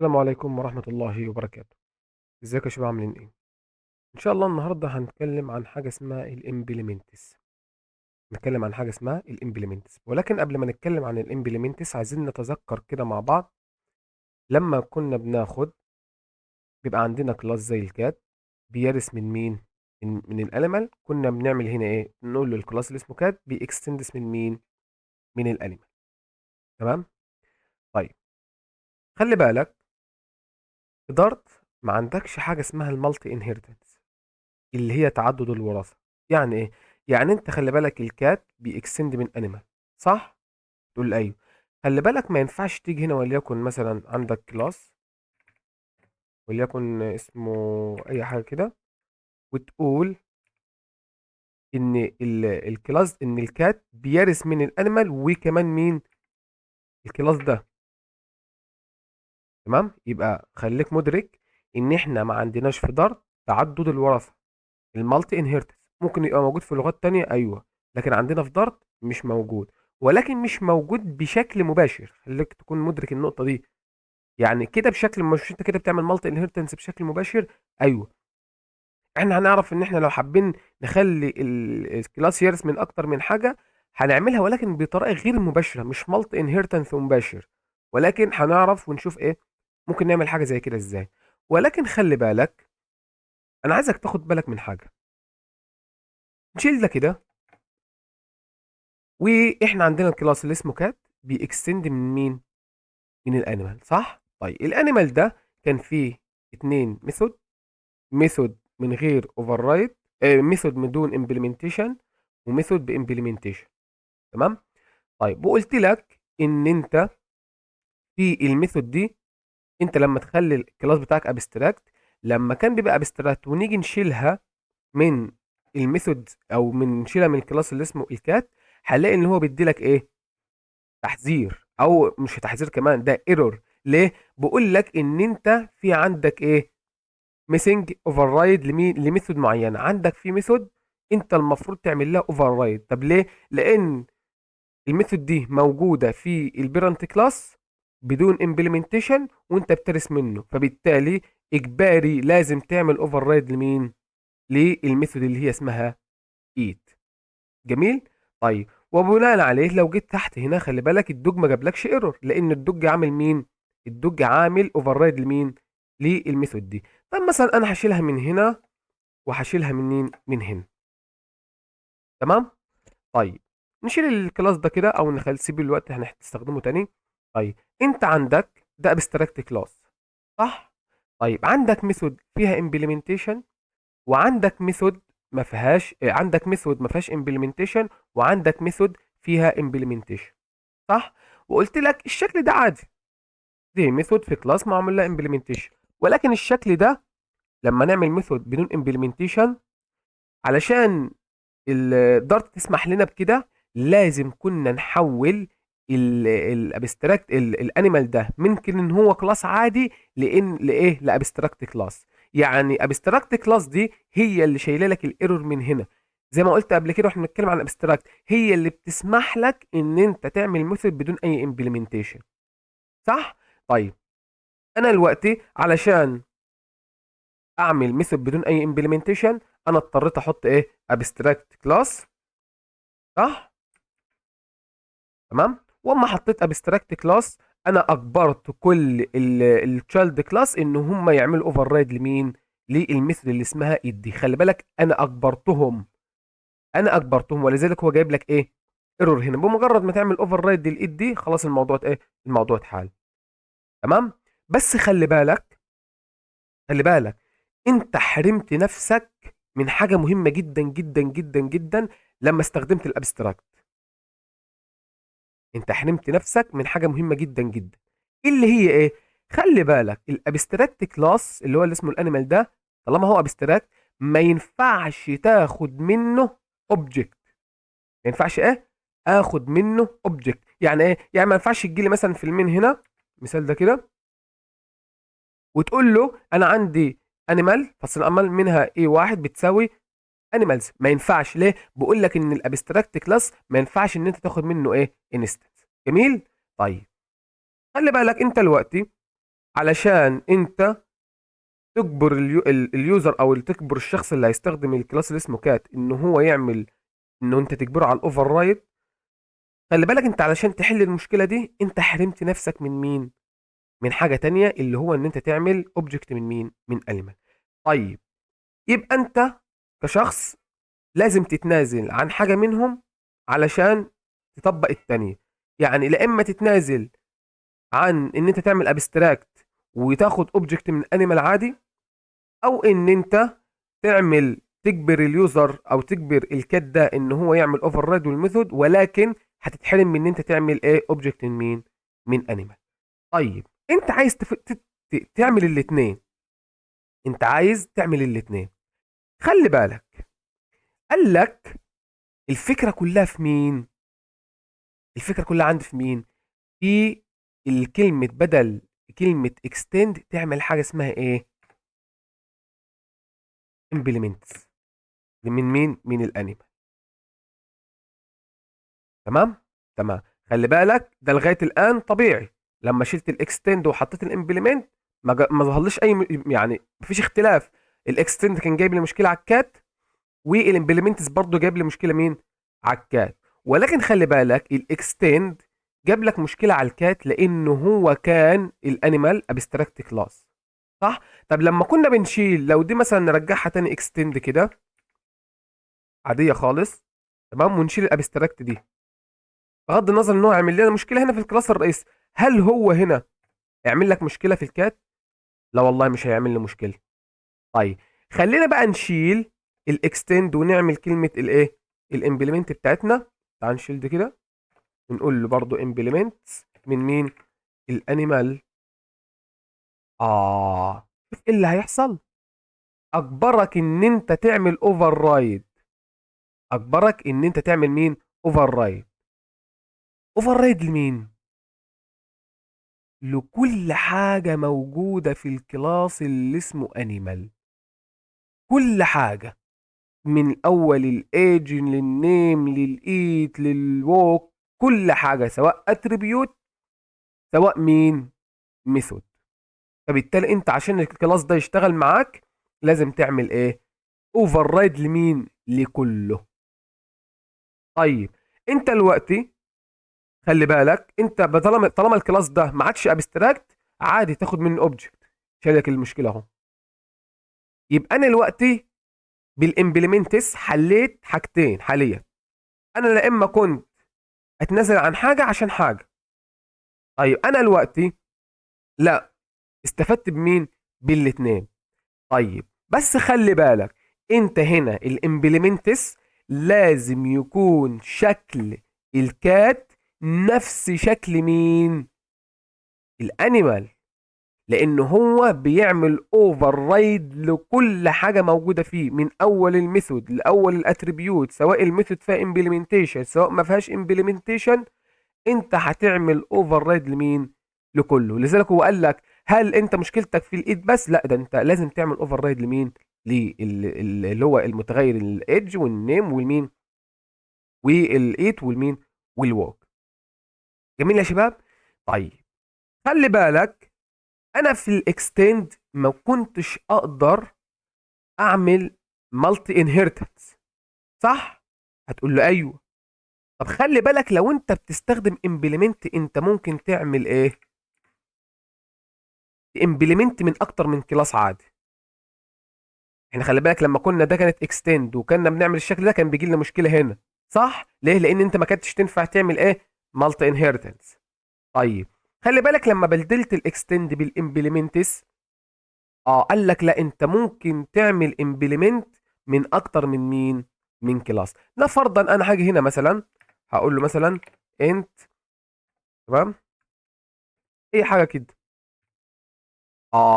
السلام عليكم ورحمة الله وبركاته. ازيكم يا شباب عاملين ايه؟ ان شاء الله النهارده هنتكلم عن حاجة اسمها الامبلمنتس. نتكلم عن حاجة اسمها الامبلمنتس، ولكن قبل ما نتكلم عن الامبلمنتس عايزين نتذكر كده مع بعض. لما كنا بناخد بيبقى عندنا كلاس زي الكات بيرث من مين؟ من الانيمال. كنا بنعمل هنا ايه؟ نقول له الكلاس اللي اسمه كات بيكستندس من مين؟ من الانيمال. تمام؟ طيب، خلي بالك، في دارت ما عندكش حاجة اسمها المالتي انهيرتنس اللي هي تعدد الوراثة. يعني ايه؟ يعني انت خلي بالك الكات بيكستند من انيمال، صح؟ تقول ايوه. خلي بالك ما ينفعش تيجي هنا وليكن مثلا عندك كلاس وليكن اسمه اي حاجة كده، وتقول ان الكلاس ان الكات بيرث من الانيمال وكمان مين؟ الكلاس ده. تمام؟ يبقى خليك مدرك ان احنا ما عندناش في دار تعدد الوراثة. المالتي انهيرتنس ممكن يبقى موجود في لغات تانية، ايوه، لكن عندنا في دارت مش موجود. ولكن مش موجود بشكل مباشر، خليك تكون مدرك النقطة دي. يعني كده بشكل مش انت كده بتعمل مالتي انهيرتنس بشكل مباشر، ايوه. احنا هنعرف ان احنا لو حابين نخلي الكلاس يرث من اكتر من حاجة هنعملها، ولكن بطريقة غير مباشرة، مش مالتي انهيرتنس مباشر. ولكن هنعرف ونشوف ايه ممكن نعمل حاجة زي كده ازاي. ولكن خلي بالك، انا عايزك تاخد بالك من حاجة. نشيل ده كده، واحنا عندنا الكلاس اللي اسمه كات بيكستند من مين؟ من الانيمال، صح؟ طيب الانيمال ده كان فيه اتنين ميثود. ميثود من غير اوفر رايد، ميثود بدون امبلمنتيشن، وميثود بامبلمنتيشن. تمام؟ طيب وقلت لك ان انت في الميثود دي، انت لما تخلي الكلاس بتاعك ابستراكت، لما كان بيبقى ابستراكت ونيجي نشيلها من الميثود او نشيلها من الكلاس اللي اسمه الكات، هنلاقي ان هو بيدي لك ايه؟ تحذير، او مش تحذير كمان، ده ايرور. ليه؟ بقول لك ان انت في عندك ايه؟ ميسنج اوفر رايد لمين؟ لميثود معينه. عندك في ميثود انت المفروض تعمل لها اوفر رايد. طب ليه؟ لان الميثود دي موجوده في البيرنت كلاس بدون امبلمنتيشن وانت بترس منه، فبالتالي اجباري لازم تعمل اوفر رايد لمين؟ للميثود اللي هي اسمها ايت. جميل. طيب وبناء عليه لو جيت تحت هنا خلي بالك الدوج ما جابلكش ايرور، لان الدوج عامل مين؟ الدوج عامل اوفر رايد لمين؟ للميثود دي. طب مثلا انا هشيلها من هنا وهشيلها منين؟ من هنا. تمام. طيب نشيل الكلاس ده كده او نخلي سيبه دلوقتي هنستخدمه تاني. طيب انت عندك ده ابستراكت كلاس، صح؟ طيب عندك ميثود فيها امبلمنتيشن، وعندك ميثود ما فيهاش، عندك ميثود ما فيهاش امبلمنتيشن، وعندك ميثود فيها امبلمنتيشن، صح؟ وقلت لك الشكل ده عادي، دي ميثود في كلاس معمول لها امبلمنتيشن. ولكن الشكل ده لما نعمل ميثود بدون امبلمنتيشن، علشان الدارت تسمح لنا بكده، لازم كنا نحول الابستراكت الانيمال ده ممكن ان هو كلاس عادي لان لايه؟ لابستراكت كلاس. يعني ابستراكت كلاس دي هي اللي شايله لك الايرور من هنا. زي ما قلت قبل كده واحنا بنتكلم عن ابستراكت، هي اللي بتسمح لك ان انت تعمل ميثود بدون اي امبلمنتيشن، صح؟ طيب انا دلوقتي علشان اعمل ميثود بدون اي امبلمنتيشن انا اضطريت احط ايه؟ ابستراكت كلاس، صح؟ تمام. واما حطيت ابستراكت كلاس انا اجبرت كل التشايلد كلاس ان هم يعملوا اوفر رايد لمين؟ للميثود اللي اسمها ادي. خلي بالك انا اجبرتهم، انا اجبرتهم، ولذلك هو جايب لك ايه؟ ايرور هنا. بمجرد ما تعمل اوفر رايد للادي خلاص الموضوع ايه؟ الموضوع اتحل. تمام. بس خلي بالك، خلي بالك، انت حرمت نفسك من حاجه مهمه جدا جدا جدا جدا لما استخدمت الابستراكت. انت حرمت نفسك من حاجه مهمه جدا جدا، اللي هي ايه؟ خلي بالك الابستراكت كلاس اللي هو اللي اسمه الانيمال ده، طالما هو ابستراكت ما ينفعش تاخد منه اوبجكت. ما ينفعش ايه؟ اخد منه اوبجكت. يعني ايه؟ يعني ما ينفعش تجي لي مثلا في المين هنا، مثال ده كده، وتقول له انا عندي انيمال فصل امال منها ايه واحد بتساوي انيمالز. ما ينفعش. ليه؟ بقول لك ان الابستراكت كلاس ما ينفعش ان انت تاخد منه ايه؟ انستنس. جميل. طيب خلي بالك انت دلوقتي علشان انت تجبر اليوزر او تجبر الشخص اللي هيستخدم الكلاس اللي اسمه كات ان هو يعمل، انه انت تجبره على الاوفر رايد. خلي بالك انت علشان تحل المشكله دي انت حرمت نفسك من مين؟ من حاجه تانية، اللي هو ان انت تعمل اوبجكت من مين؟ من element. طيب، يبقى انت كشخص لازم تتنازل عن حاجه منهم علشان تطبق التانية. يعني لا اما تتنازل عن ان انت تعمل ابستراكت وتاخد اوبجكت من انيمال عادي، او ان انت تعمل تجبر اليوزر او تجبر الكات ده ان هو يعمل اوفر رايد والميثود، ولكن هتتحرم من ان انت تعمل ايه؟ اوبجكت من مين؟ من انيمال. طيب انت عايز تعمل الاثنين. انت عايز تعمل الاثنين. خلي بالك، قال لك الفكره كلها في مين؟ الفكره كلها عندي في مين؟ في الكلمه، بدل كلمه extend تعمل حاجه اسمها ايه؟ implements. من مين؟ من الانيمال. تمام. تمام. خلي بالك ده لغايه الان طبيعي. لما شلت الاكستند وحطيت الامبلمنت ما ظهرليش اي يعني مفيش اختلاف. الاكستند كان جايب لي مشكله على الكات، والامبلمنتس برضو جايب لي مشكله مين؟ على الكات. ولكن خلي بالك الاكستند جاب لك مشكله على الكات لانه هو كان الانيمال ابستراكت كلاس. صح. طب لما كنا بنشيل، لو دي مثلا نرجعها تاني اكستند كده عاديه خالص، تمام، ونشيل الابستراكت دي، بغض النظر ان هو هيعمل لنا مشكله هنا في الكلاس الرئيسي، هل هو هنا يعمل لك مشكله في الكات؟ لا والله مش هيعمل لي مشكله. طيب خلينا بقى نشيل الاكستند ونعمل كلمه الايه؟ الامبلمنت بتاعتنا. تعال نشيل دي كده ونقول له برضو امبلمنت من مين؟ الانيمال. شوف ايه اللي هيحصل. اجبرك ان انت تعمل اوفر رايد. اجبرك ان انت تعمل مين؟ اوفر رايد. اوفر رايد لمين؟ لكل حاجة موجودة في الكلاس اللي اسمه انيمال. كل حاجة، من اول الايج للنيم للايت للووك، كل حاجة سواء اتريبيوت سواء مين؟ ميثود. فبالتالي انت عشان الكلاس ده يشتغل معاك لازم تعمل ايه؟ اوفر رايد لمين؟ لكله. طيب انت دلوقتي خلي بالك، انت طالما الكلاس ده ما عادش ابستراكت، عادي تاخد منه اوبجكت. شايلك المشكله اهو. يبقى انا دلوقتي بالامبلمنتس حليت حاجتين حاليا. انا لا اما كنت اتنازل عن حاجه عشان حاجه. طيب انا دلوقتي لا، استفدت بمين؟ بالاثنين. طيب بس خلي بالك، انت هنا الامبلمنتس لازم يكون شكل الكات نفس شكل مين؟ الانيمال. لان هو بيعمل اوفر رايد لكل حاجه موجوده فيه، من اول الميثود لاول الاتريبيوت، سواء الميثود فيها امبلمنتيشن سواء ما فيهاش امبلمنتيشن، انت هتعمل اوفر رايد لمين؟ لكله. لذلك هو قال لك هل انت مشكلتك في الايد بس؟ لا، ده انت لازم تعمل اوفر رايد لمين؟ اللي هو المتغير الايدج والنيم والمين؟ والايت والمين؟ والووك. جميل يا شباب. طيب خلي بالك، انا في الاكستند ما كنتش اقدر اعمل مالتي انهيرتنس، صح؟ هتقول له ايوه. طب خلي بالك لو انت بتستخدم امبلمنت انت ممكن تعمل ايه؟ امبلمنت من اكتر من كلاس عادي. احنا خلي بالك لما كنا ده كانت اكستند وكنا بنعمل الشكل ده كان بيجي لنا مشكله هنا. صح ليه؟ لان انت ما كانتش تنفع تعمل ايه؟ مالتي انهيرتنس. طيب خلي بالك لما بدلت الاكستند بالامبلمنتس، قال لك لا، انت ممكن تعمل امبلمنت من اكتر من مين؟ من كلاس. لا فرضا انا هاجي هنا مثلا هقول له مثلا انت، تمام، اي حاجه كده.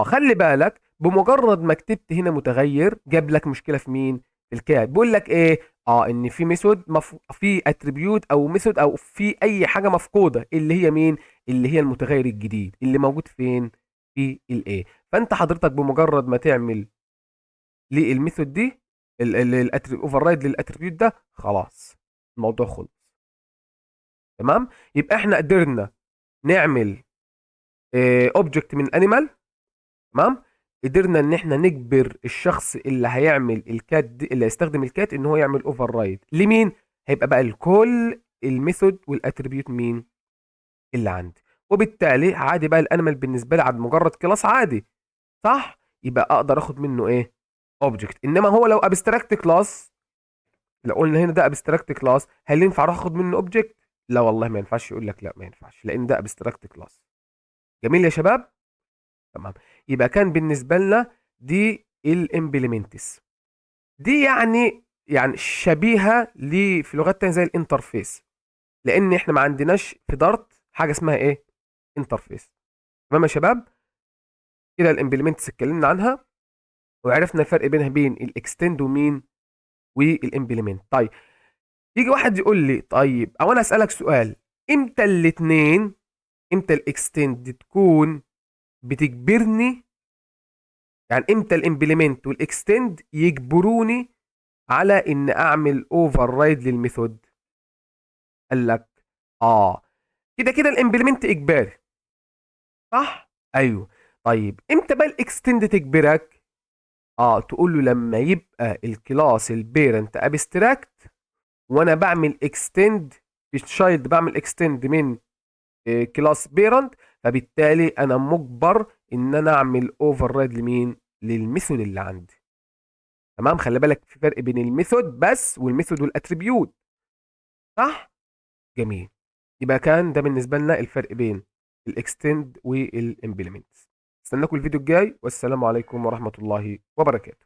خلي بالك بمجرد ما كتبت هنا متغير جاب لك مشكله في مين؟ في الكاد. بيقول لك ايه؟ ان في ميثود في اتريبيوت او ميثود او في اي حاجه مفقوده، اللي هي مين؟ اللي هي المتغير الجديد اللي موجود فين؟ في الايه. فانت حضرتك بمجرد ما تعمل للميثود دي الاوفر رايد للاتريبيوت ده، خلاص الموضوع خلص. تمام. يبقى احنا قدرنا نعمل اوبجكت من انيمال. تمام. قدرنا ان احنا نجبر الشخص اللي هيعمل الكات دي، اللي هيستخدم الكات، ان هو يعمل اوفر رايد لمين؟ هيبقى بقى لكل الميثود والاتريبيوت مين اللي عندي. وبالتالي عادي بقى الانيمال بالنسبه لي عاد مجرد كلاس عادي، صح؟ يبقى اقدر اخد منه ايه؟ اوبجكت. انما هو لو ابستراكت كلاس، لو قلنا هنا ده ابستراكت كلاس، هل ينفع اخد منه اوبجكت؟ لا والله ما ينفعش. يقول لك لا ما ينفعش لان ده ابستراكت كلاس. جميل يا شباب. تمام. يبقى كان بالنسبه لنا دي الامبلمنتس دي، يعني شبيهه في لغات تانية زي الانترفيس، لان احنا ما عندناش في دارت حاجه اسمها ايه؟ انترفيس. تمام يا شباب. كده الامبلمنتس اتكلمنا عنها، وعرفنا الفرق بينها بين الاكستند ومين والامبلمنت. طيب يجي واحد يقول لي طيب، او انا اسالك سؤال، امتى الاثنين، امتى الاكستند تكون بتجبرني، يعني امتى الامبلمنت والاكستند يجبروني على ان اعمل اوفر رايد للميثود؟ قال لك اه، كده كده الامبلمنت اجباري، صح؟ ايوه. طيب امتى بقى الاكستند تجبرك؟ تقول له لما يبقى الكلاس البيرنت ابستراكت، وانا بعمل اكستند في الشايلد، بعمل اكستند من كلاس بيرنت، فبالتالي انا مجبر ان انا اعمل اوفر رايد لمين؟ للميثود اللي عندي. تمام. خلي بالك في فرق بين الميثود بس والميثود والاتريبيوت، صح؟ جميل. يبقى كان ده بالنسبه لنا الفرق بين الاكستند والامبلمنت. استناكم الفيديو الجاي، والسلام عليكم ورحمه الله وبركاته.